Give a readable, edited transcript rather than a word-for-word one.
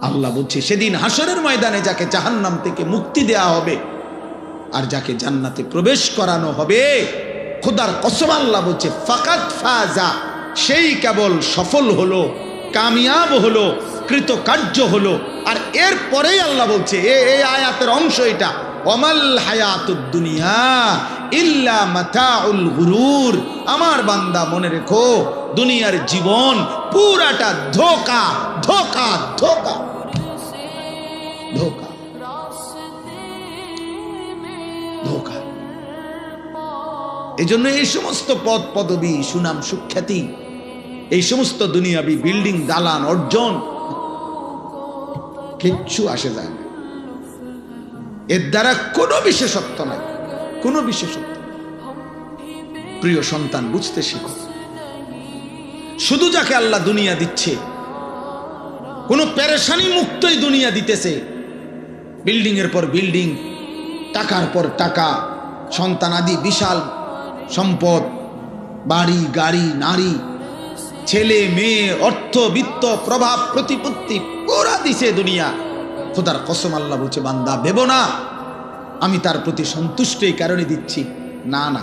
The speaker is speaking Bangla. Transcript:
আল্লাহ বলছে সেদিন হাসরের ময়দানে যাকে জাহান্নাম থেকে মুক্তি দেয়া হবে আর যাকে জান্নাতে প্রবেশ করানো হবে, খোদার কসম আল্লাহ বলছে ফাকাত ফাজা, সেই কেবল সফল হলো, কামিয়াব হলো, কৃতকার্য হলো। আর এর পরেই আল্লাহ বলছে এই আয়াতের অংশ এটা, ওয়ামাল হায়াতুদ দুনিয়া ইল্লা মাতাউল গুরুর। আমার বান্দা মনে রেখো, দুনিয়ার জীবন পুরাটা ধোঁকা ধোঁকা ধোঁকা ধোঁকা ধোঁকা। এই জন্য এই সমস্ত পদ পদবী, সুনাম সুখ্যাতি, এই সমস্ত দুনিয়াবি বিল্ডিং, দালান, অর্জন কিচ্ছু আসে যায় না। এর দ্বারা কোনো বিশেষত্ব নাই, কোনো বিশেষত্ব। প্রিয় সন্তান, বুঝতে শিখো, শুধু যাকে আল্লাহ দুনিয়া দিচ্ছে, কোনো পেরেশানি মুক্তই দুনিয়া দিতেছে, বিল্ডিং এর পর বিল্ডিং, টাকার পর টাকা, সন্তানাদি, বিশাল সম্পদ, বাড়ি গাড়ি, নারী, ছেলে মেয়ে, অর্থ বিত্ত, প্রভাব প্রতিপত্তি পুরা দিছে দুনিয়া। খোদার কসম আল্লাহ বলছে বান্দা ভেবো না আমি তার প্রতি সন্তুষ্ট এই কারণে দিচ্ছি, না না,